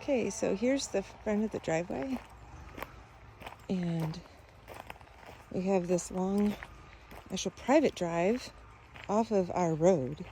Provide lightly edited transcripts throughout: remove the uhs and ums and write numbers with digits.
Okay, so here's the front of the driveway, and we have this long, actual private drive off of our road.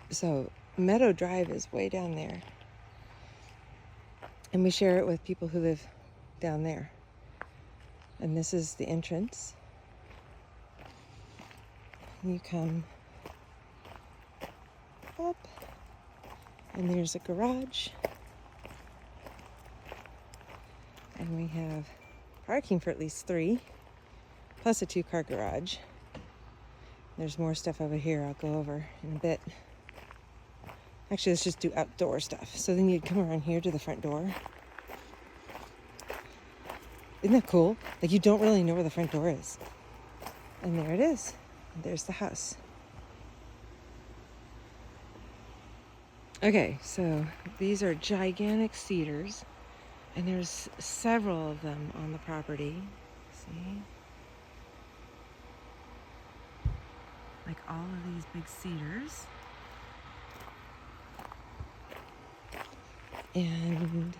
So Meadow Drive is way down there, and we share it with people who live down there. And this is the entrance. And you come up, and there's a garage. And we have parking for at least 3, plus a 2-car garage. There's more stuff over here I'll go over in a bit. Actually, let's just do outdoor stuff. So then you'd come around here to the front door. Isn't that cool? Like, you don't really know where the front door is. And there it is. And there's the house. Okay, so these are gigantic cedars. And there's several of them on the property. See? Like all of these big cedars. And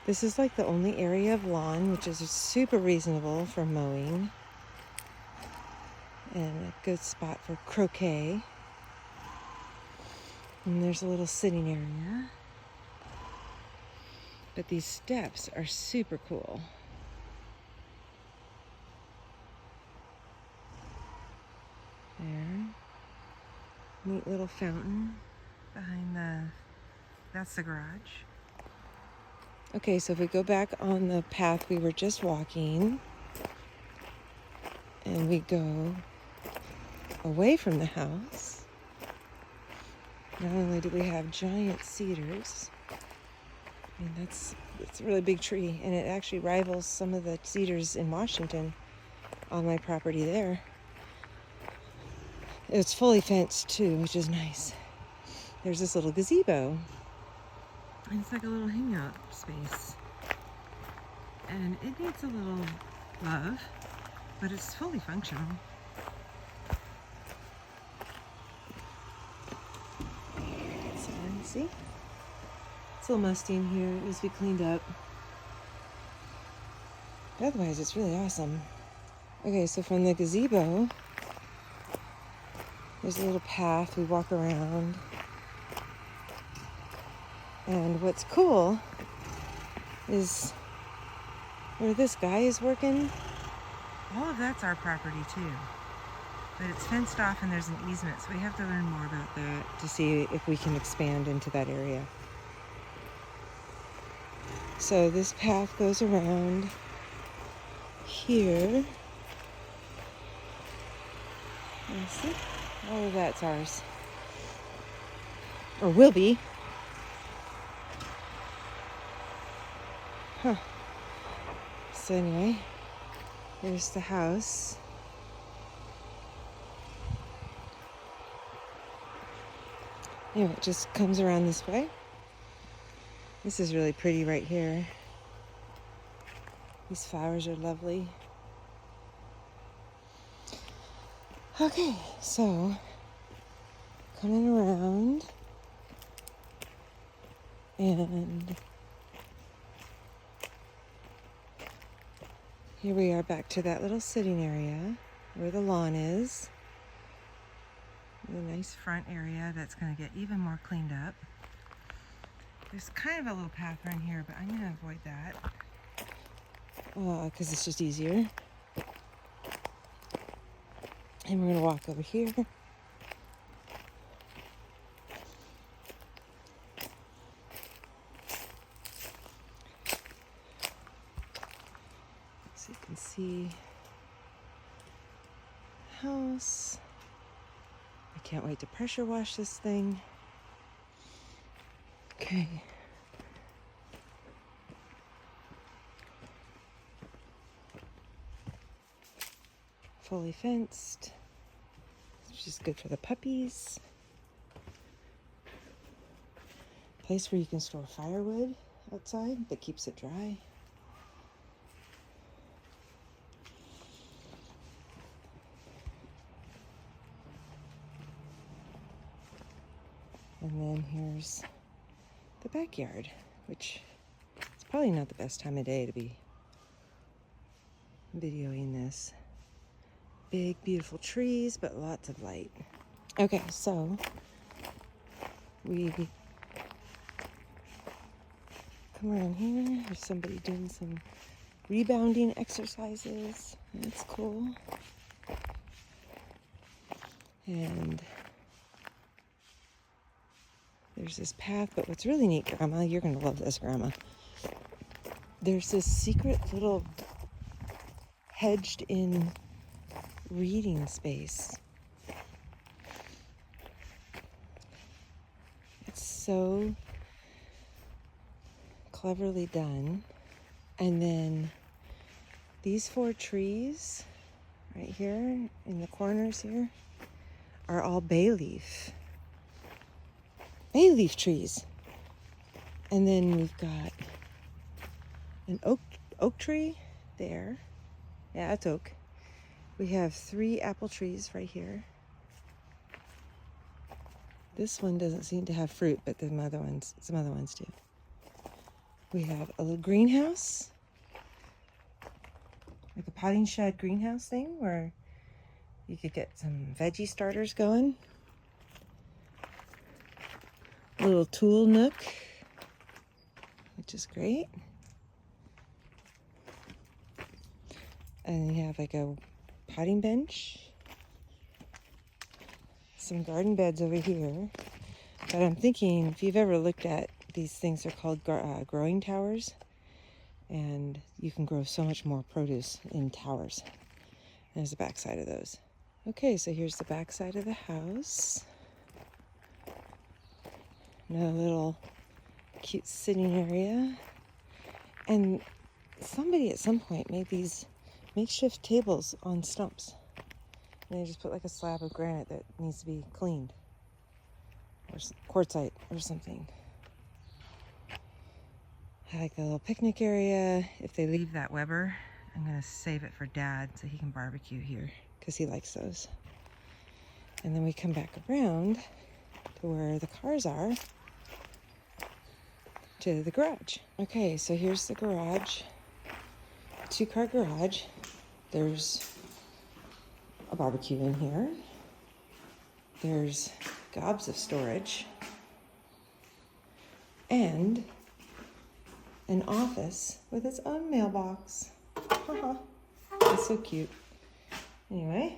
this is like the only area of lawn, which is super reasonable for mowing. And a good spot for croquet. And there's a little sitting area. But these steps are super cool. There. Neat little fountain behind that's the garage. Okay, so if we go back on the path we were just walking, and we go away from the house, not only do we have giant cedars, I mean, it's a really big tree, and it actually rivals some of the cedars in Washington on my property there. It's fully fenced too, which is nice. There's this little gazebo. And it's like a little hangout space. And it needs a little love, but it's fully functional. So, see? It's a little musty in here. It needs to be cleaned up. But otherwise, it's really awesome. Okay, so from the gazebo, there's a little path we walk around. And what's cool is where this guy is working, all of that's our property too. But it's fenced off and there's an easement, so we have to learn more about that to see if we can expand into that area. So this path goes around here. And see, all of that's ours. Or will be. Huh. So anyway, here's the house. Anyway, it just comes around this way. This is really pretty right here. These flowers are lovely. Okay, so coming around, and here we are back to that little sitting area where the lawn is. The nice front area that's going to get even more cleaned up. There's kind of a little path around here, but I'm going to avoid that because it's just easier. And we're going to walk over here. So you can see the house. I can't wait to pressure wash this thing. Okay. Fully fenced, which is good for the puppies. Place where you can store firewood outside that keeps it dry. And then here's the backyard, which is probably not the best time of day to be videoing this. Big, beautiful trees, but lots of light. Okay, so we come around here. There's somebody doing some rebounding exercises. That's cool. And there's this path, but what's really neat, Grandma, you're going to love this, Grandma. There's this secret little hedged in reading space. It's so cleverly done. And then these 4 trees right here in the corners here are all bay leaf trees. And then we've got an oak tree there. Yeah, that's oak. We have 3 apple trees right here. This one doesn't seem to have fruit, but some other ones do. We have a little greenhouse, like a potting shed greenhouse thing where you could get some veggie starters going. A little tool nook, which is great. And you have like a potting bench. Some garden beds over here. But I'm thinking, if you've ever looked at these things, they're called growing towers. And you can grow so much more produce in towers. And there's the back side of those. Okay, so here's the back side of the house. Another little cute sitting area. And somebody at some point made these makeshift tables on stumps. And they just put like a slab of granite that needs to be cleaned. Or quartzite or something. I like the little picnic area. If they leave that Weber, I'm going to save it for Dad so he can barbecue here because he likes those. And then we come back around to where the cars are, to the garage. Okay, so here's the garage. 2-car garage. There's a barbecue in here. There's gobs of storage. And an office with its own mailbox. It's so cute. Anyway,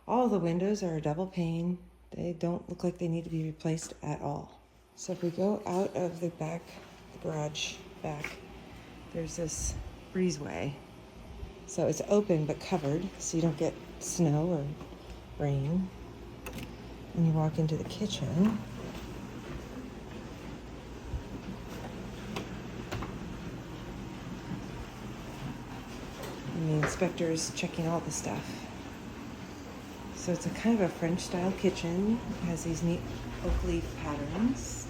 all the windows are a double pane. They don't look like they need to be replaced at all. So if we go out of the garage back, there's this breezeway. So it's open but covered, so you don't get snow or rain. And you walk into the kitchen. And the inspector's checking all the stuff. So it's a kind of a French style kitchen. It has these neat oak leaf patterns.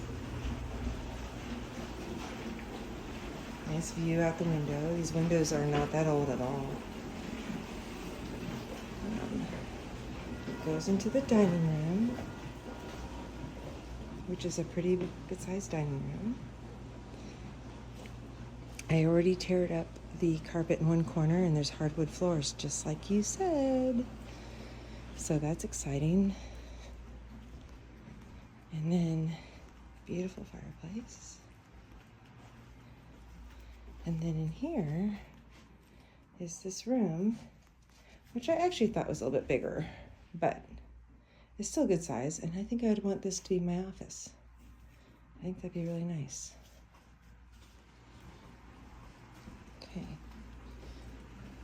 Nice view out the window. These windows are not that old at all. It goes into the dining room, which is a pretty good-sized dining room. I already teared up the carpet in one corner, and there's hardwood floors, just like you said. So that's exciting. And then, beautiful fireplace. And then in here is this room, which I actually thought was a little bit bigger, but it's still good size, and I think I would want this to be my office. I think that'd be really nice. Okay,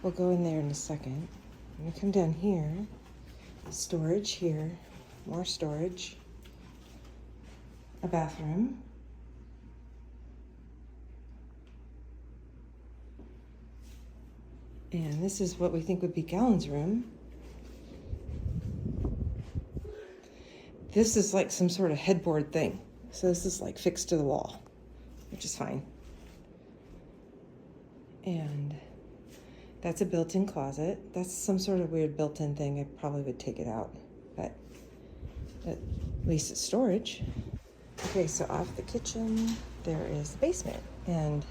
we'll go in there in a second. I'm gonna come down here, storage here, more storage, a bathroom, and this is what we think would be Gallen's room. This is like some sort of headboard thing. So this is like fixed to the wall, which is fine. And that's a built-in closet. That's some sort of weird built-in thing. I probably would take it out, but at least it's storage. Okay, so off the kitchen, there is the basement. And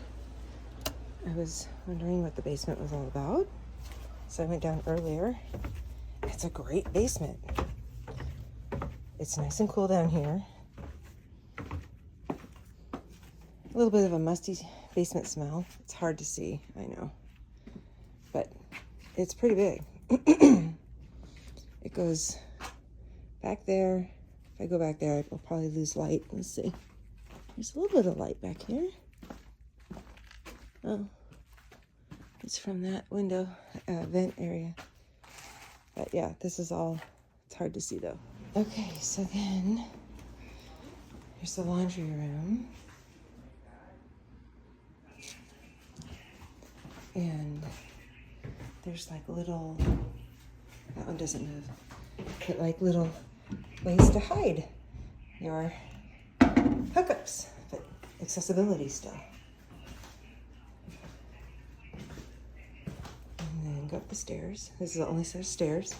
I was wondering what the basement was all about. So I went down earlier. It's a great basement. It's nice and cool down here. A little bit of a musty basement smell. It's hard to see, I know. But it's pretty big. It goes back there. If I go back there, I will probably lose light. Let's see. There's a little bit of light back here. Oh, it's from that window vent area. But yeah, this is all, it's hard to see though. Okay, so then here's the laundry room. And there's like little, that one doesn't move, but like little ways to hide your hookups, but accessibility still. And then go up the stairs. This is the only set of stairs.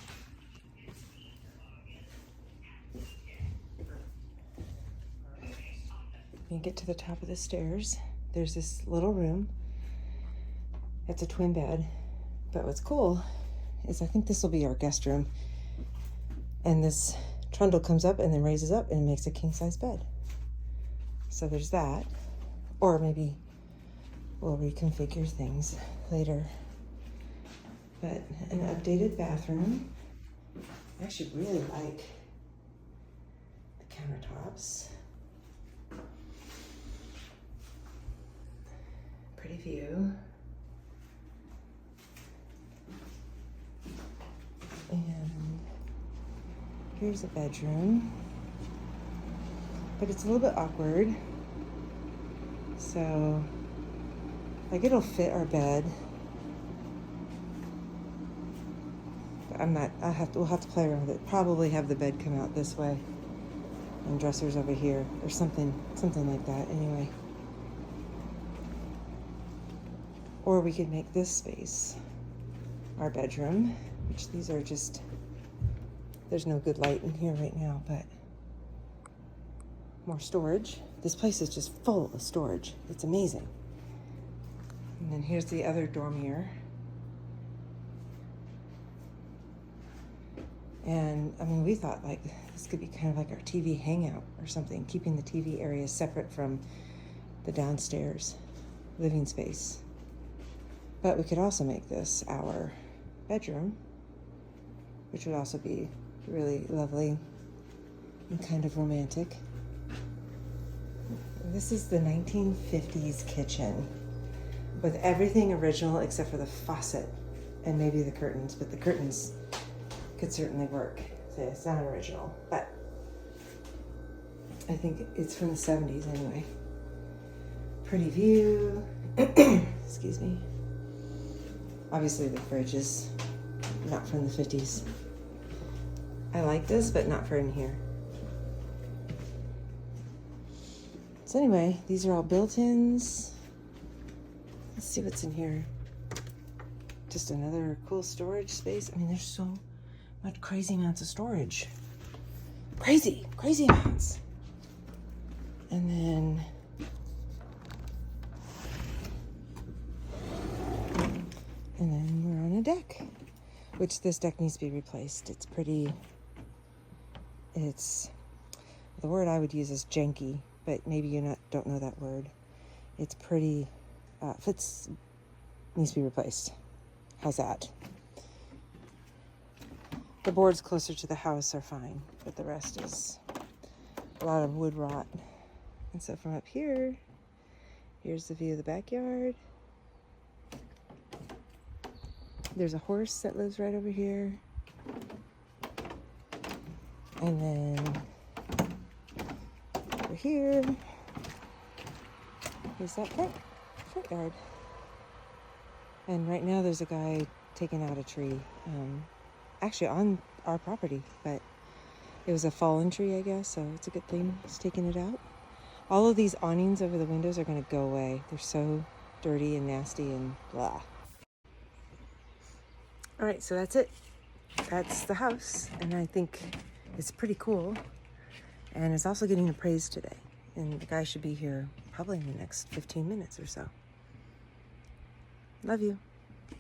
You get to the top of the stairs. There's this little room. It's a twin bed. But what's cool is I think this will be our guest room. And this trundle comes up and then raises up and makes a king-size bed. So there's that. Or maybe we'll reconfigure things later. But an updated bathroom. I actually really like the countertops. Pretty view. And here's a bedroom, but it's a little bit awkward. So, like, it'll fit our bed. But we'll have to play around with it. Probably have the bed come out this way and dressers over here or something like that anyway. Or we could make this space our bedroom. Which these are just, there's no good light in here right now, but more storage. This place is just full of storage. It's amazing. And then here's the other dormier. And I mean, we thought like this could be kind of like our TV hangout or something, keeping the TV area separate from the downstairs living space. But we could also make this our bedroom, which would also be really lovely and kind of romantic. This is the 1950s kitchen with everything original except for the faucet and maybe the curtains, but the curtains could certainly work. So it's not original, but I think it's from the 70s anyway. Pretty view. Excuse me. Obviously the fridge is not from the 50s. I like this, but not for in here. So anyway, these are all built-ins. Let's see what's in here. Just another cool storage space. I mean, there's so much crazy amounts of storage. Crazy amounts. And then we're on a deck, which this deck needs to be replaced. The word I would use is janky, but maybe you don't know that word. It's pretty, needs to be replaced. How's that? The boards closer to the house are fine, but the rest is a lot of wood rot. And so from up here, here's the view of the backyard. There's a horse that lives right over here. And then over here is that front yard. And right now there's a guy taking out a tree, actually on our property, but it was a fallen tree, I guess, so it's a good thing he's taking it out. All of these awnings over the windows are going to go away. They're so dirty and nasty and blah. All right, so that's it. That's the house, and I think it's pretty cool, and it's also getting appraised today. And the guy should be here probably in the next 15 minutes or so. Love you.